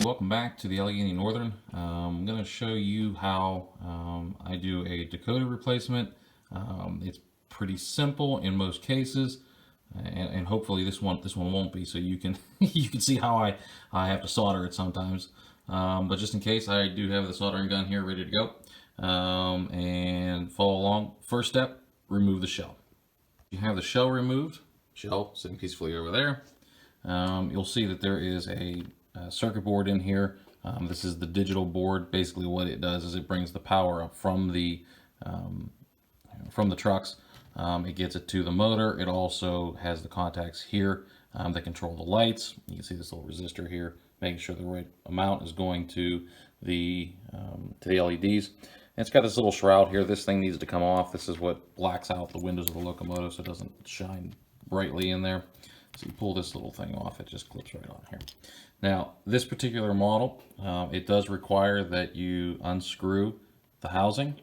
welcome back to the Allegheny Northern. I'm going to show you how I do a decoder replacement. It's pretty simple in most cases, and hopefully this one won't be, so you can you can see how I have to solder it sometimes. But just in case, I do have the soldering gun here ready to go, and follow along. First step: remove the shell. You have the shell removed, shell sitting peacefully over there. You'll see that there is a circuit board in here. This is the digital board. Basically what it does is it brings the power up from the trucks. It gets it to the motor. It also has the contacts here that control the lights. You can see this little resistor here, making sure the right amount is going to the LEDs. And it's got this little shroud here. This thing needs to come off. This is what blacks out the windows of the locomotive so it doesn't shine brightly in there. So you pull this little thing off, it just clips right on here. Now, this particular model, it does require that you unscrew the housing.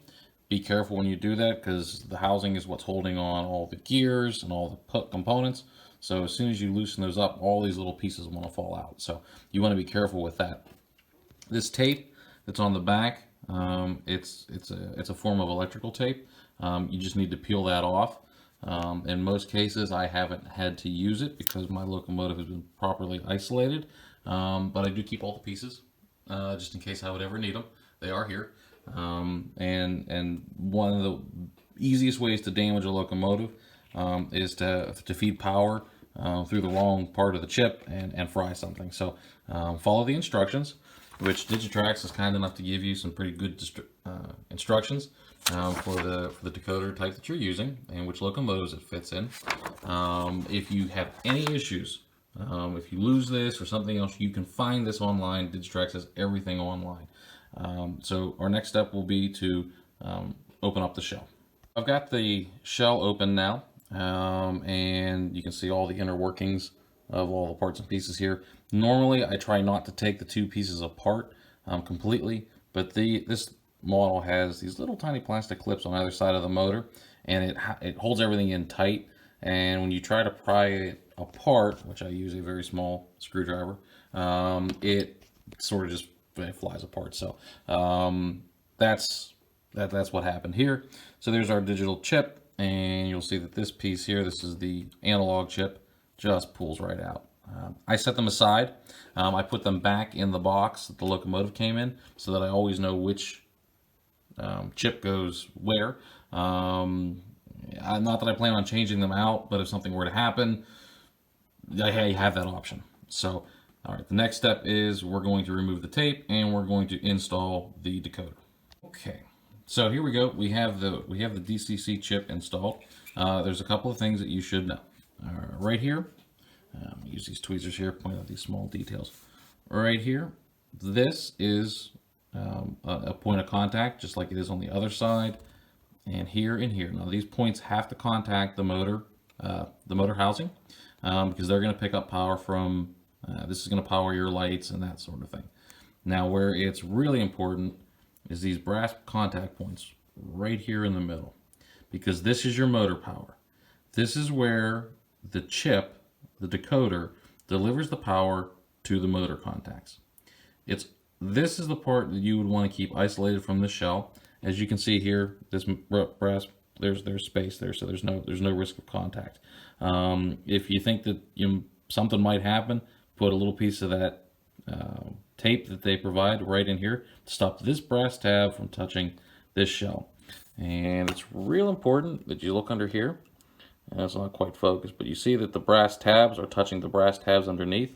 Be careful when you do that because the housing is what's holding on all the gears and all the components. So as soon as you loosen those up, all these little pieces want to fall out. So you want to be careful with that. This tape that's on the back, it's a form of electrical tape. You just need to peel that off. In most cases, I haven't had to use it because my locomotive has been properly isolated, but I do keep all the pieces just in case I would ever need them. They are here, and one of the easiest ways to damage a locomotive is to feed power through the wrong part of the chip and fry something. So follow the instructions, which Digitrax is kind enough to give you some pretty good instructions for the decoder type that you're using and which locomotives it fits in. If you have any issues, if you lose this or something else, you can find this online. Digitrax has everything online. So our next step will be to open up the shell. I've got the shell open now, and you can see all the inner workings of all the parts and pieces here. Normally I try not to take the two pieces apart completely, but this model has these little tiny plastic clips on either side of the motor, and it holds everything in tight. And when you try to pry it apart, which I use a very small screwdriver, it sort of just flies apart. So that's what happened here. So there's our digital chip, and you'll see that this piece here, this is the analog chip, just pulls right out. I set them aside. I put them back in the box that the locomotive came in so that I always know which chip goes where. Not that I plan on changing them out, but if something were to happen, I have that option. So, all right, the next step is we're going to remove the tape and we're going to install the decoder. Okay, so here we go. We have the DCC chip installed. There's a couple of things that you should know. Right here, use these tweezers here, point out these small details. Right here, this is a point of contact, just like it is on the other side, and here and here. Now these points have to contact the motor housing, because they're going to pick up power from, this is going to power your lights and that sort of thing. Now where it's really important is these brass contact points right here in the middle, because this is your motor power. This is where the chip, the decoder, delivers the power to the motor contacts. This is the part that you would want to keep isolated from the shell. As you can see here, this brass, there's space there, so there's no risk of contact. If you think that something might happen, put a little piece of that tape that they provide right in here to stop this brass tab from touching this shell. And it's real important that you look under here. It's not quite focused, but you see that the brass tabs are touching the brass tabs underneath.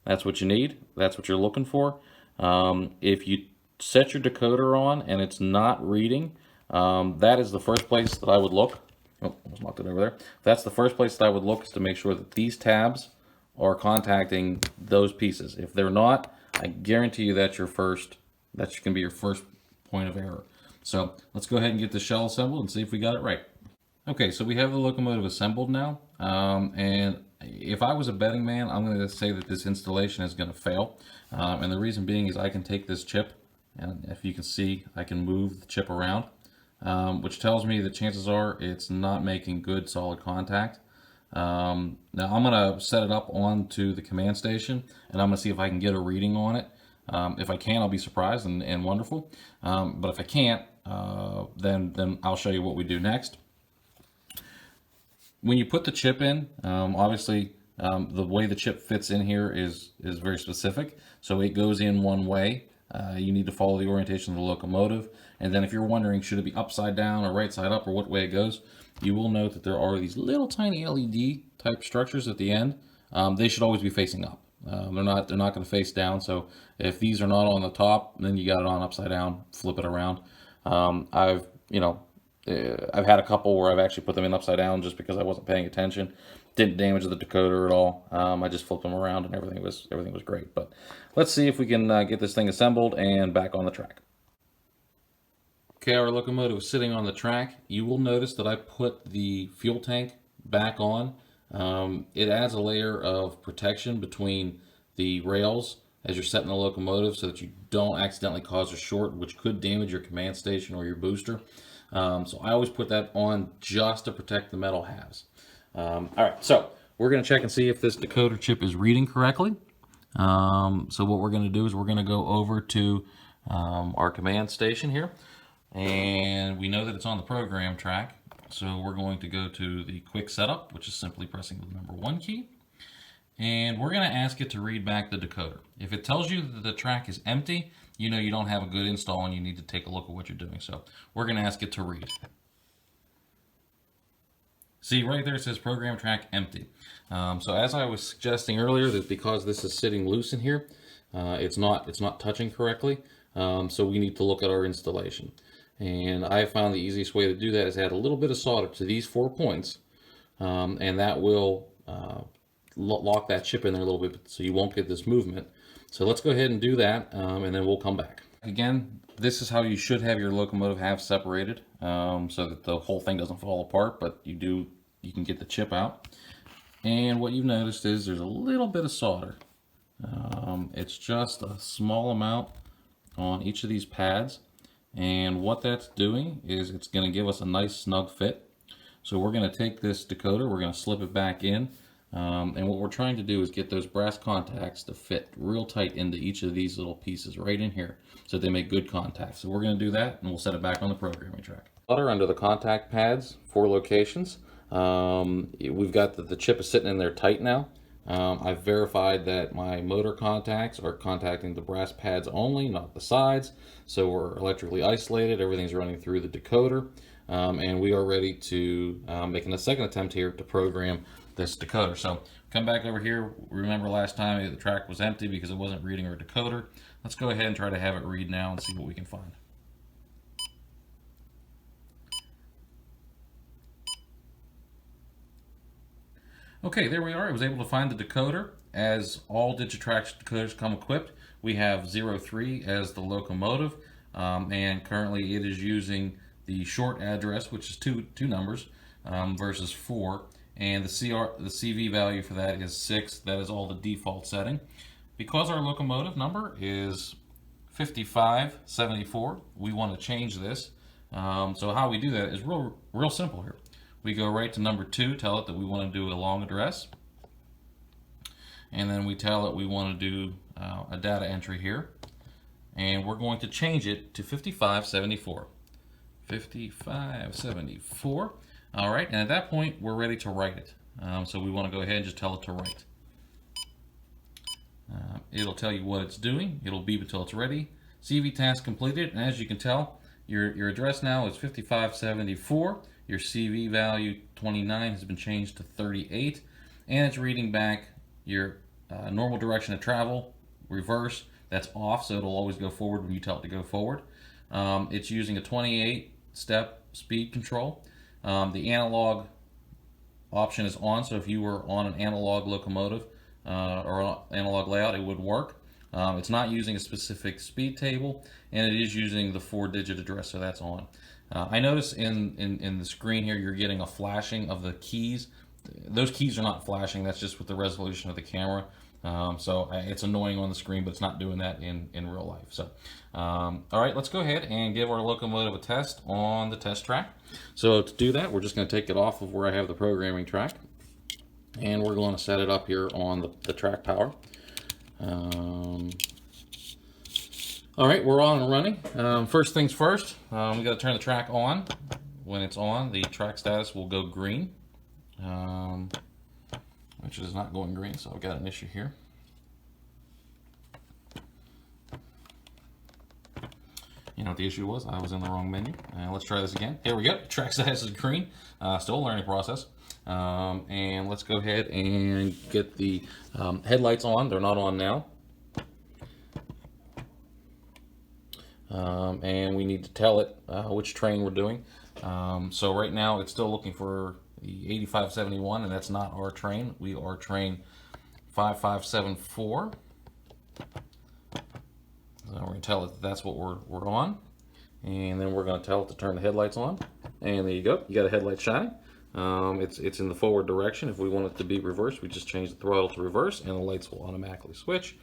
That's what you need. That's what you're looking for. If you set your decoder on and it's not reading, that is the first place that I would look. Oh, almost knocked it over there. That's the first place that I would look, is to make sure that these tabs are contacting those pieces. If they're not, I guarantee you that's that can be your first point of error. So let's go ahead and get the shell assembled and see if we got it right. Okay, so we have the locomotive assembled now, and if I was a betting man, I'm going to say that this installation is going to fail, and the reason being is I can take this chip, and if you can see, I can move the chip around, which tells me that chances are it's not making good solid contact. Now I'm going to set it up onto the command station, and I'm going to see if I can get a reading on it. If I can, I'll be surprised and wonderful. But if I can't, then I'll show you what we do next. When you put the chip in, obviously the way the chip fits in here is very specific. So it goes in one way. You need to follow the orientation of the locomotive. And then if you're wondering, should it be upside down or right side up or what way it goes, you will note that there are these little tiny LED type structures at the end. They should always be facing up. They're not going to face down. So if these are not on the top, then you got it on upside down, flip it around. I've had a couple where I've actually put them in upside down just because I wasn't paying attention. Didn't damage the decoder at all. I just flipped them around and everything was great. But let's see if we can get this thing assembled and back on the track. Okay, our locomotive is sitting on the track. You will notice that I put the fuel tank back on. It adds a layer of protection between the rails as you're setting the locomotive so that you don't accidentally cause a short, which could damage your command station or your booster. So I always put that on just to protect the metal halves. All right, so we're going to check and see if this decoder chip is reading correctly. So what we're going to do is we're going to go over to our command station here. And we know that it's on the program track. So we're going to go to the quick setup, which is simply pressing the number 1 key. And we're going to ask it to read back the decoder. If it tells you that the track is empty, you know you don't have a good install and you need to take a look at what you're doing. So we're going to ask it to read. See right there it says program track empty. So as I was suggesting earlier, that because this is sitting loose in here, it's not touching correctly. So we need to look at our installation. And I found the easiest way to do that is add a little bit of solder to these 4 points, and that will lock that chip in there a little bit so you won't get this movement. So let's go ahead and do that, and then we'll come back. Again, this is how you should have your locomotive halves separated, so that the whole thing doesn't fall apart, but you can get the chip out. And what you've noticed is there's a little bit of solder. It's just a small amount on each of these pads. And what that's doing is it's going to give us a nice snug fit. So we're going to take this decoder, we're going to slip it back in, and what we're trying to do is get those brass contacts to fit real tight into each of these little pieces right in here so they make good contact. So we're going to do that and we'll set it back on the programming track. Under the contact pads, 4 locations. We've got the chip is sitting in there tight now. I've verified that my motor contacts are contacting the brass pads only, not the sides. So we're electrically isolated. Everything's running through the decoder. And we are ready to make a second attempt here to program this decoder. So come back over here. Remember last time the track was empty because it wasn't reading our decoder. Let's go ahead and try to have it read now and see what we can find. Okay, there we are. I was able to find the decoder. As all Digitrax decoders come equipped, we have 03 as the locomotive, and currently it is using the short address, which is two numbers, versus 4, and the CV value for that is 6. That is all the default setting. Because our locomotive number is 5574, we want to change this. So how we do that is real simple here. We go right to number 2, tell it that we want to do a long address. And then we tell it we want to do a data entry here. And we're going to change it to 5574. 5574. All right, and at that point, we're ready to write it. So we want to go ahead and just tell it to write. It'll tell you what it's doing. It'll beep until it's ready. CV task completed, and as you can tell, your address now is 5574. Your CV value 29 has been changed to 38, and it's reading back your normal direction of travel, reverse, that's off, so it'll always go forward when you tell it to go forward. It's using a 28-step speed control. The analog option is on, so if you were on an analog locomotive or an analog layout, it would work. It's not using a specific speed table, and it is using the 4-digit address, so that's on. I notice in the screen here you're getting a flashing of the keys. Those keys are not flashing, that's just with the resolution of the camera. So it's annoying on the screen, but it's not doing that in real life. So, all right, let's go ahead and give our locomotive a test on the test track. So to do that, we're just going to take it off of where I have the programming track, and we're going to set it up here on the track power. All right, we're on and running. First things first, we got to turn the track on. When it's on, the track status will go green, which is not going green, so I've got an issue here. You know what the issue was? I was in the wrong menu. Let's try this again. Here we go. Track status is green. Still a learning process. And let's go ahead and get the headlights on. They're not on now. And we need to tell it which train we're doing. So right now it's still looking for the 8571, and that's not our train. We are train 5574. So we're going to tell it that's what we're on, and then we're going to tell it to turn the headlights on. And there you go. You got a headlight shining. It's in the forward direction. If we want it to be reversed, we just change the throttle to reverse, and the lights will automatically switch.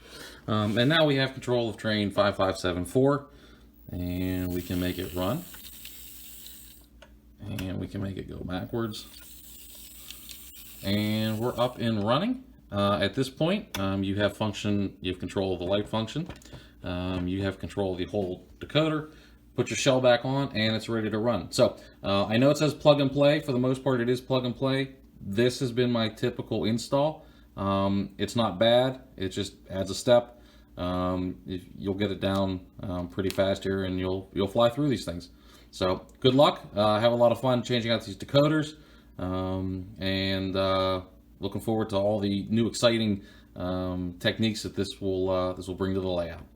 And now we have control of train 5574, and we can make it run, and we can make it go backwards, and we're up and running. At this point, you have control of the light function. You have control of the whole decoder. Put your shell back on, and it's ready to run. So I know it says plug and play. For the most part, it is plug and play. This has been my typical install. It's not bad. It just adds a step. You'll get it down pretty fast here, and you'll fly through these things. So good luck. Have a lot of fun changing out these decoders, and looking forward to all the new exciting techniques that this will bring to the layout.